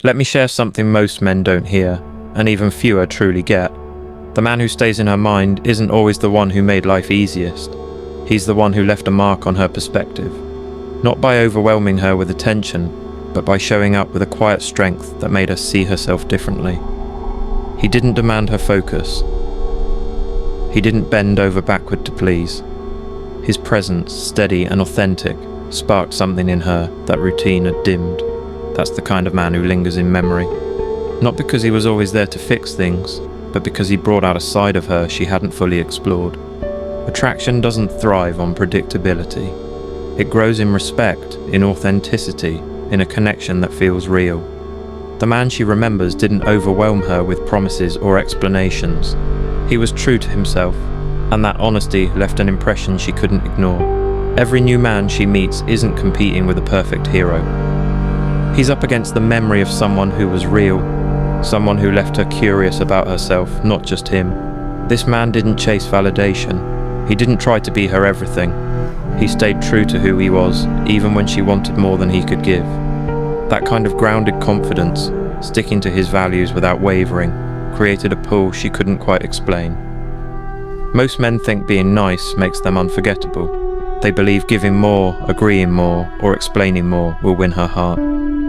Let me share something most men don't hear, and even fewer truly get. The man who stays in her mind isn't always the one who made life easiest. He's the one who left a mark on her perspective. Not by overwhelming her with attention, but by showing up with a quiet strength that made her see herself differently. He didn't demand her focus. He didn't bend over backward to please. His presence, steady and authentic, sparked something in her that routine had dimmed. That's the kind of man who lingers in memory. Not because he was always there to fix things, but because he brought out a side of her she hadn't fully explored. Attraction doesn't thrive on predictability. It grows in respect, in authenticity, in a connection that feels real. The man she remembers didn't overwhelm her with promises or explanations. He was true to himself, and that honesty left an impression she couldn't ignore. Every new man she meets isn't competing with a perfect hero. He's up against the memory of someone who was real, someone who left her curious about herself, not just him. This man didn't chase validation. He didn't try to be her everything. He stayed true to who he was, even when she wanted more than he could give. That kind of grounded confidence, sticking to his values without wavering, created a pull she couldn't quite explain. Most men think being nice makes them unforgettable. They believe giving more, agreeing more, or explaining more will win her heart.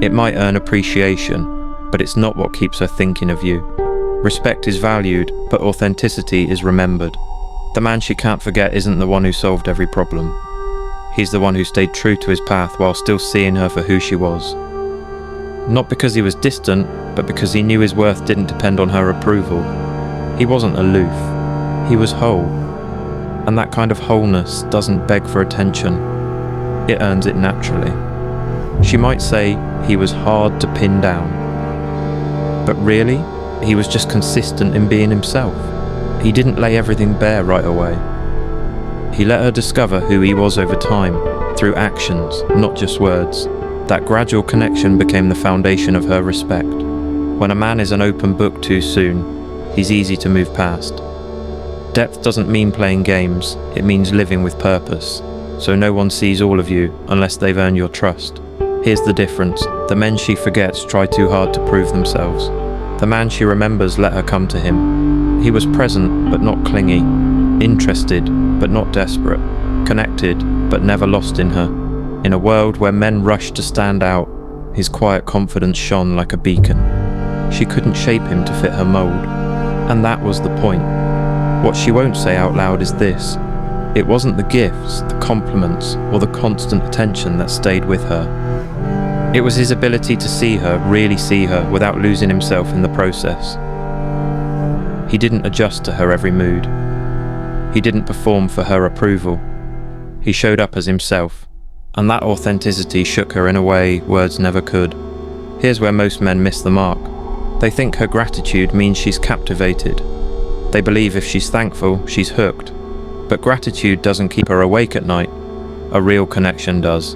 It might earn appreciation, but it's not what keeps her thinking of you. Respect is valued, but authenticity is remembered. The man she can't forget isn't the one who solved every problem. He's the one who stayed true to his path while still seeing her for who she was. Not because he was distant, but because he knew his worth didn't depend on her approval. He wasn't aloof. He was whole. And that kind of wholeness doesn't beg for attention. It earns it naturally. She might say he was hard to pin down. But really, he was just consistent in being himself. He didn't lay everything bare right away. He let her discover who he was over time, through actions, not just words. That gradual connection became the foundation of her respect. When a man is an open book too soon, he's easy to move past. Depth doesn't mean playing games, it means living with purpose. So no one sees all of you unless they've earned your trust. Here's the difference: the men she forgets try too hard to prove themselves. The man she remembers let her come to him. He was present but not clingy, interested but not desperate, connected but never lost in her. In a world where men rushed to stand out, his quiet confidence shone like a beacon. She couldn't shape him to fit her mold, and that was the point. What she won't say out loud is this: it wasn't the gifts, the compliments, or the constant attention that stayed with her. It was his ability to see her, really see her, without losing himself in the process. He didn't adjust to her every mood. He didn't perform for her approval. He showed up as himself, and that authenticity shook her in a way words never could. Here's where most men miss the mark. They think her gratitude means she's captivated. They believe if she's thankful, she's hooked. But gratitude doesn't keep her awake at night. A real connection does.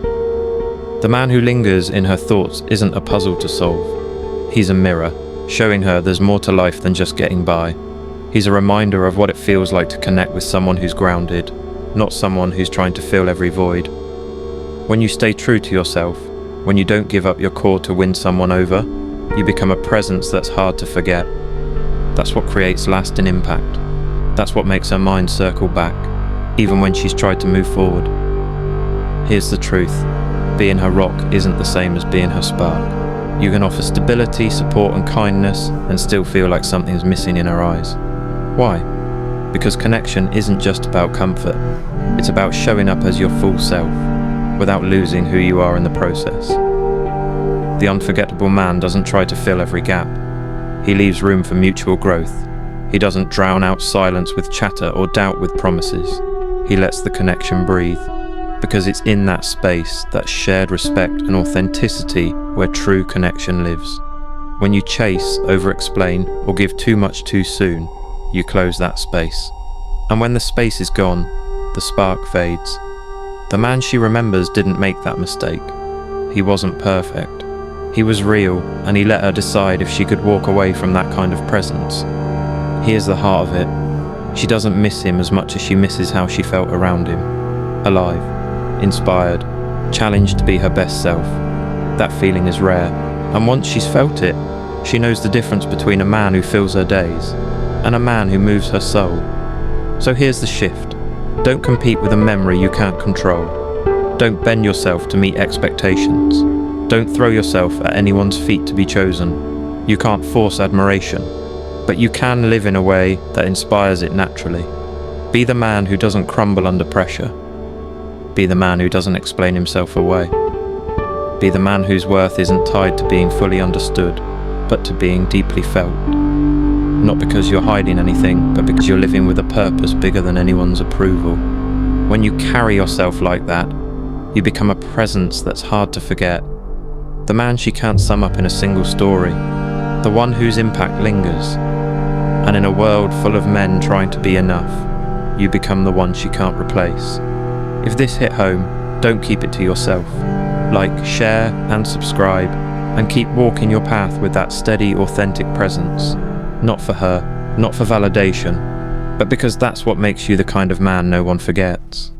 The man who lingers in her thoughts isn't a puzzle to solve. He's a mirror, showing her there's more to life than just getting by. He's a reminder of what it feels like to connect with someone who's grounded, not someone who's trying to fill every void. When you stay true to yourself, when you don't give up your core to win someone over, you become a presence that's hard to forget. That's what creates lasting impact. That's what makes her mind circle back, even when she's tried to move forward. Here's the truth: being her rock isn't the same as being her spark. You can offer stability, support and kindness and still feel like something's missing in her eyes. Why? Because connection isn't just about comfort. It's about showing up as your full self, without losing who you are in the process. The unforgettable man doesn't try to fill every gap. He leaves room for mutual growth. He doesn't drown out silence with chatter or doubt with promises. He lets the connection breathe, because it's in that space, that shared respect and authenticity, where true connection lives. When you chase, over-explain, or give too much too soon, you close that space. And when the space is gone, the spark fades. The man she remembers didn't make that mistake. He wasn't perfect. He was real, and he let her decide if she could walk away from that kind of presence. Here's the heart of it. She doesn't miss him as much as she misses how she felt around him. Alive, inspired, challenged to be her best self. That feeling is rare, And once she's felt it, she knows the difference between a man who fills her days and a man who moves her soul. So here's the shift. Don't compete with a memory you can't control. Don't bend yourself to meet expectations. Don't throw yourself at anyone's feet to be chosen. You can't force admiration, but you can live in a way that inspires it naturally. Be the man who doesn't crumble under pressure. Be the man who doesn't explain himself away. Be the man whose worth isn't tied to being fully understood, but to being deeply felt. Not because you're hiding anything, but because you're living with a purpose bigger than anyone's approval. When you carry yourself like that, you become a presence that's hard to forget. The man she can't sum up in a single story. The one whose impact lingers. And in a world full of men trying to be enough, you become the one she can't replace. If this hit home, don't keep it to yourself. Like, share, and subscribe, and keep walking your path with that steady, authentic presence. Not for her, not for validation, but because that's what makes you the kind of man no one forgets.